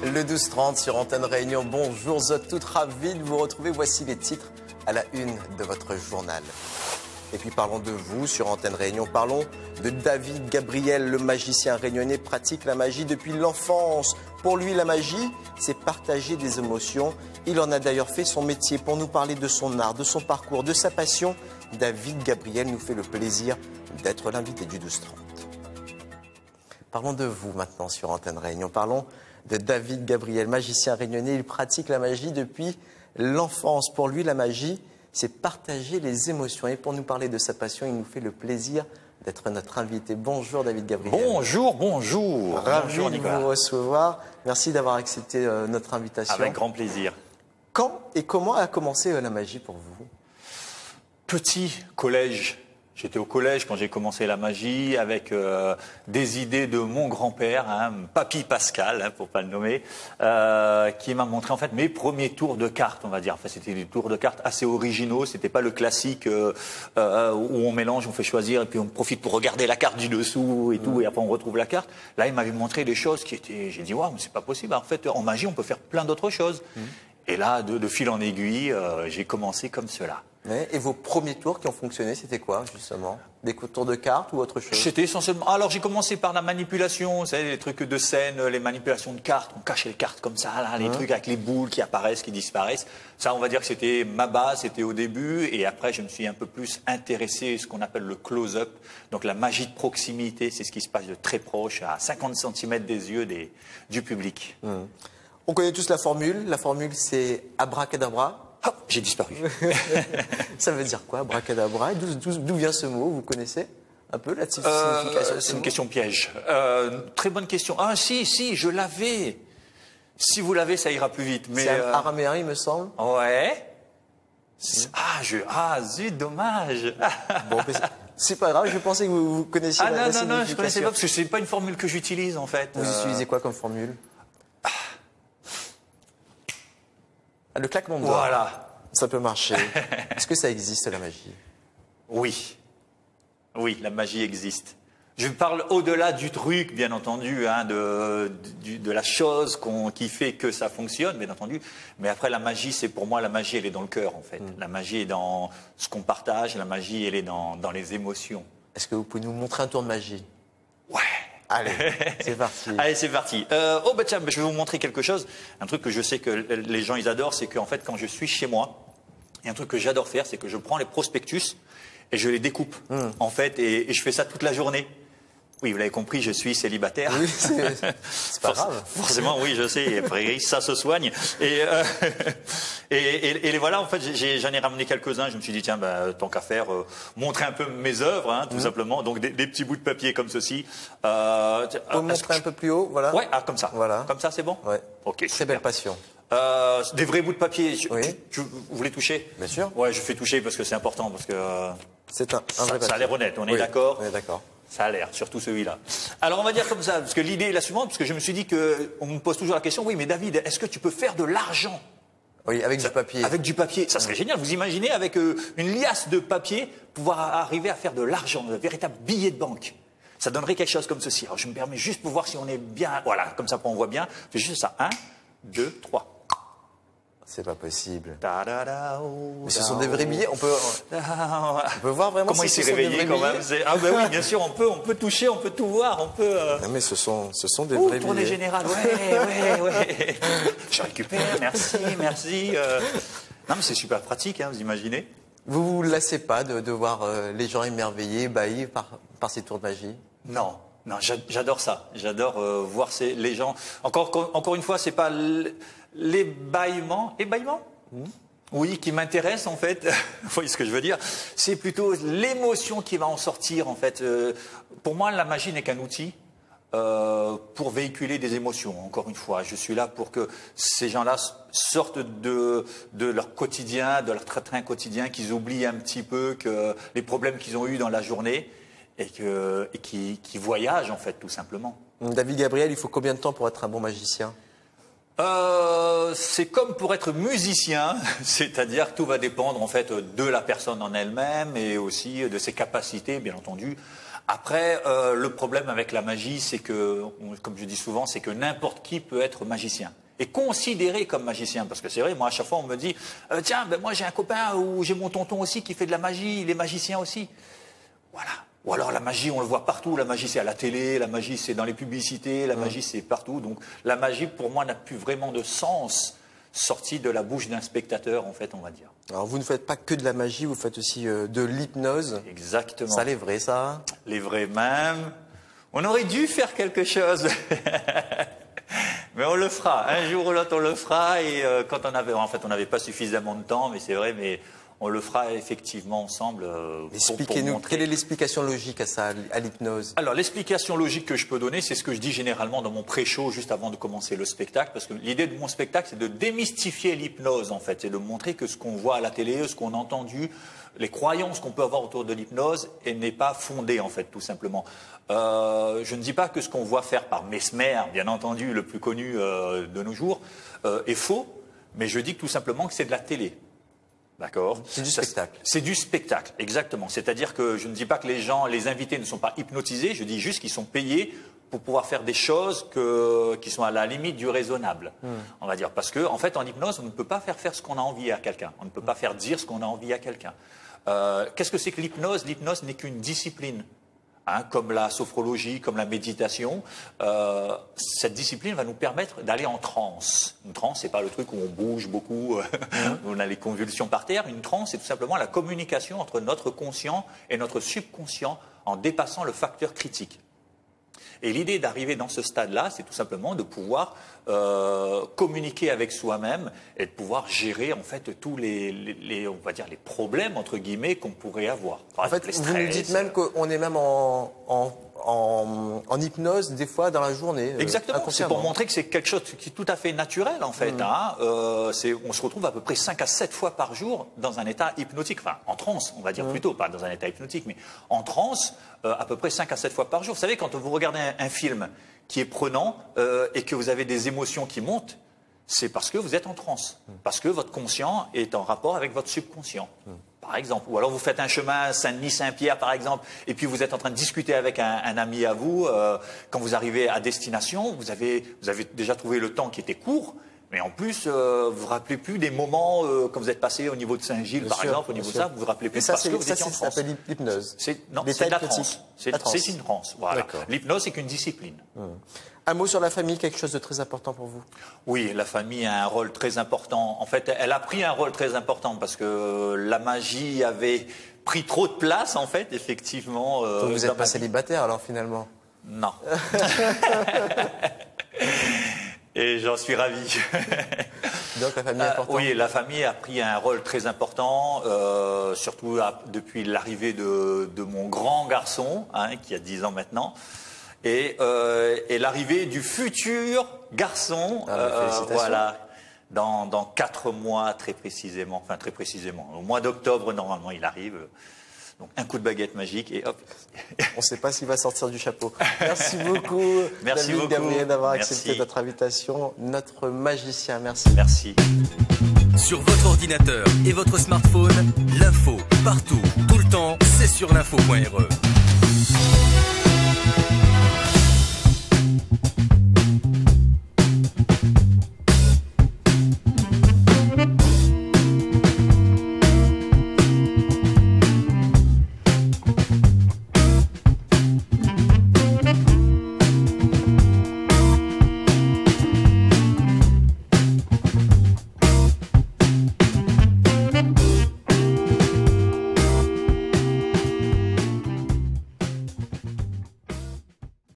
Le 12h30 sur Antenne Réunion. Bonjour, vous êtes toutes ravis de vous retrouver. Voici les titres à la une de votre journal. Et puis parlons de vous sur Antenne Réunion. Parlons de David Gabriel, le magicien réunionnais pratique la magie depuis l'enfance. Pour lui, la magie, c'est partager des émotions. Il en a d'ailleurs fait son métier. Pour nous parler de son art, de son parcours, de sa passion, David Gabriel nous fait le plaisir d'être l'invité du 12h30. Parlons de vous maintenant sur Antenne Réunion. Parlons de David Gabriel, magicien réunionnais. Il pratique la magie depuis l'enfance. Pour lui, la magie, c'est partager les émotions. Et pour nous parler de sa passion, il nous fait le plaisir d'être notre invité. Bonjour David Gabriel. Bonjour, bonjour. Ravi Bonjour, de Nicolas. vous recevoir. Merci d'avoir accepté notre invitation. Avec grand plaisir. Quand et comment a commencé la magie pour vous? Petit collège. J'étais au collège quand j'ai commencé la magie avec des idées de mon grand-père, Papy Pascal, pour pas le nommer, qui m'a montré en fait mes premiers tours de cartes, on va dire. Enfin, c'était des tours de cartes assez originaux. C'était pas le classique où on mélange, on fait choisir et puis on profite pour regarder la carte du dessous et tout, et après on retrouve la carte. Là, il m'avait montré des choses qui étaient. J'ai dit waouh, mais c'est pas possible. En fait, en magie, on peut faire plein d'autres choses. Et là, de fil en aiguille, j'ai commencé comme cela. Ouais. Et vos premiers tours qui ont fonctionné, c'était quoi justement? Des tours de cartes ou autre chose? C'était essentiellement. Alors j'ai commencé par la manipulation, vous savez, les trucs de scène, les manipulations de cartes. On cachait les cartes comme ça, là, les trucs avec les boules qui apparaissent, qui disparaissent. Ça, on va dire que c'était ma base, c'était au début. Et après, je me suis un peu plus intéressé à ce qu'on appelle le close-up. Donc la magie de proximité, c'est ce qui se passe de très proche, à 50 cm des yeux du public. On connaît tous la formule. La formule, c'est abracadabra. Hop, j'ai disparu. Ça veut dire quoi, abracadabra? D'où vient ce mot? Vous connaissez un peu la signification? C'est une question piège. Très bonne question. Ah si, je l'avais. Si vous l'avez, ça ira plus vite. Mais c'est araméen, il me semble. Ouais. Zut, dommage. Bon, c'est pas grave, je pensais que vous connaissiez la signification. Non, je connaissais pas parce que c'est pas une formule que j'utilise en fait. Vous utilisez quoi comme formule? Le claquement de doigts. Voilà. Ça peut marcher. Est-ce que ça existe, la magie? Oui. Oui, la magie existe. Je parle au-delà du truc, bien entendu, de la chose qui fait que ça fonctionne, bien entendu. Mais après, la magie, c'est pour moi, la magie, elle est dans le cœur, en fait. La magie est dans ce qu'on partage, la magie, elle est dans les émotions. Est-ce que vous pouvez nous montrer un tour de magie? Ouais. Allez, c'est parti. Allez, c'est parti. Tiens, je vais vous montrer quelque chose. Un truc que je sais que les gens, ils adorent, c'est qu'en fait, quand je suis chez moi, il y a un truc que j'adore faire, c'est que je prends les prospectus et je les découpe, en fait, et je fais ça toute la journée. Oui, vous l'avez compris, je suis célibataire. Oui, c'est pas grave. Forcément, oui, je sais. Après, ça se soigne. Et voilà, en fait, j'en ai ramené quelques-uns. Je me suis dit, tiens, tant qu'à faire, montrer un peu mes œuvres, tout simplement. Donc, des petits bouts de papier comme ceci. Vous montrer un peu plus haut, voilà. Ouais, comme ça. Voilà. Comme ça, c'est bon. Ouais. Ok. Très belle passion. Des vrais bouts de papier. Oui. Vous voulez toucher? Bien sûr. Ouais, je fais toucher parce que c'est important, parce que c'est un vrai papier. Ça a l'air honnête. On est d'accord? On est d'accord. Ça a l'air, surtout celui-là. Alors on va dire comme ça, parce que l'idée est la suivante, parce que je me suis dit qu'on me pose toujours la question, oui mais David, est-ce que tu peux faire de l'argent? Oui, avec du papier. Avec du papier, ça serait génial. Vous imaginez avec une liasse de papier, pouvoir arriver à faire de l'argent, un véritable billet de banque. Ça donnerait quelque chose comme ceci. Alors je me permets juste pour voir si on est bien, voilà, comme ça on voit bien. Je fais juste ça, 1, 2, 3. C'est pas possible. Mais ce sont des vrais billets. On peut voir vraiment. Comment il s'est réveillé quand même. Ah ben oui, bien sûr, on peut toucher, on peut tout voir, on peut. Non mais ce sont des vrais billets. Tournée générale, ouais. Je récupère, merci. Non mais c'est super pratique, vous imaginez. Vous vous lassez pas de voir les gens émerveillés, ébahis par ces tours de magie? Non, j'adore ça. J'adore voir les gens. Encore une fois, c'est pas l'ébahissement. Oui, qui m'intéresse en fait. Vous voyez ce que je veux dire? C'est plutôt l'émotion qui va en sortir en fait. Pour moi, la magie n'est qu'un outil. pour véhiculer des émotions. Encore une fois, je suis là pour que ces gens-là sortent de leur quotidien, de leur train quotidien, qu'ils oublient un petit peu que les problèmes qu'ils ont eus dans la journée et qu'ils voyagent en fait tout simplement. David Gabriel, il faut combien de temps pour être un bon magicien? C'est comme pour être musicien, c'est-à-dire que tout va dépendre en fait de la personne en elle-même et aussi de ses capacités, bien entendu. Après, le problème avec la magie, c'est que, comme je dis souvent, c'est que n'importe qui peut être magicien et considéré comme magicien. Parce que c'est vrai, moi, à chaque fois, on me dit tiens, ben, moi, j'ai un copain ou j'ai mon tonton aussi qui fait de la magie, il est magicien aussi. Voilà. Ou alors la magie, on le voit partout. La magie, c'est à la télé, la magie, c'est dans les publicités, la magie, c'est partout. Donc la magie, pour moi, n'a plus vraiment de sens sorti de la bouche d'un spectateur, en fait, on va dire. Alors vous ne faites pas que de la magie, vous faites aussi de l'hypnose. Exactement. Ça, les vrais, ça? Les vrais même. On aurait dû faire quelque chose. Mais on le fera. Un jour ou l'autre, on le fera. Et quand on n'avait pas suffisamment de temps, mais c'est vrai, mais on le fera effectivement ensemble. Expliquez-nous, quelle est l'explication logique à ça, à l'hypnose? Alors, l'explication logique que je peux donner, c'est ce que je dis généralement dans mon pré-show, juste avant de commencer le spectacle, parce que l'idée de mon spectacle, c'est de démystifier l'hypnose, en fait, et de montrer que ce qu'on voit à la télé, ce qu'on a entendu, les croyances qu'on peut avoir autour de l'hypnose, elle n'est pas fondée, en fait, tout simplement. Je ne dis pas que ce qu'on voit faire par Mesmer, bien entendu, le plus connu de nos jours, est faux, mais je dis tout simplement que c'est de la télé. D'accord. C'est du spectacle. C'est du spectacle, exactement. C'est-à-dire que je ne dis pas que les invités ne sont pas hypnotisés, je dis juste qu'ils sont payés pour pouvoir faire des choses qui sont à la limite du raisonnable, on va dire. Parce que, en fait, en hypnose, on ne peut pas faire ce qu'on a envie à quelqu'un. On ne peut pas faire dire ce qu'on a envie à quelqu'un. Qu'est-ce que c'est que l'hypnose? L'hypnose n'est qu'une discipline. Hein, comme la sophrologie, comme la méditation, cette discipline va nous permettre d'aller en transe. Une transe, c'est pas le truc où on bouge beaucoup, où on a les convulsions par terre. Une transe, c'est tout simplement la communication entre notre conscient et notre subconscient en dépassant le facteur critique. Et l'idée d'arriver dans ce stade-là, c'est tout simplement de pouvoir communiquer avec soi-même et de pouvoir gérer en fait tous on va dire les problèmes entre guillemets qu'on pourrait avoir. En fait, vous nous dites même qu'on est même en hypnose des fois dans la journée. Exactement. C'est pour montrer que c'est quelque chose qui est tout à fait naturel en fait. Hein. On se retrouve à peu près 5 à 7 fois par jour dans un état hypnotique, enfin en transe, on va dire plutôt, pas dans un état hypnotique, mais en transe à peu près 5 à 7 fois par jour. Vous savez, quand vous regardez un film qui est prenant et que vous avez des émotions qui montent, c'est parce que vous êtes en transe, parce que votre conscient est en rapport avec votre subconscient. Par exemple, ou alors vous faites un chemin Saint-Denis-Saint-Pierre par exemple, et puis vous êtes en train de discuter avec un ami à vous, quand vous arrivez à destination, vous avez déjà trouvé le temps qui était court, mais en plus, vous ne vous rappelez plus des moments quand vous êtes passé au niveau de Saint-Gilles, par exemple, au niveau de ça, vous ne vous rappelez plus parce que vous étiez en transe. Ça s'appelle l'hypnose. Non, c'est de la transe. C'est une transe, voilà. L'hypnose, c'est qu'une discipline. Un mot sur la famille, quelque chose de très important pour vous? Oui, la famille a un rôle très important. En fait, elle a pris un rôle très important parce que la magie avait pris trop de place, en fait, effectivement. Donc vous n'êtes pas célibataire, alors, finalement? Non. Et j'en suis ravi. Donc la famille est importante. Oui, la famille a pris un rôle très important, surtout depuis l'arrivée de mon grand garçon, hein, qui a 10 ans maintenant, et l'arrivée du futur garçon, voilà, dans 4 mois très précisément, au mois d'octobre normalement il arrive. Donc un coup de baguette magique et hop. On ne sait pas s'il va sortir du chapeau. Merci beaucoup, David Gabriel, d'avoir accepté notre invitation. Notre magicien, merci. Merci. Sur votre ordinateur et votre smartphone, l'info, partout, tout le temps, c'est sur l'info.re.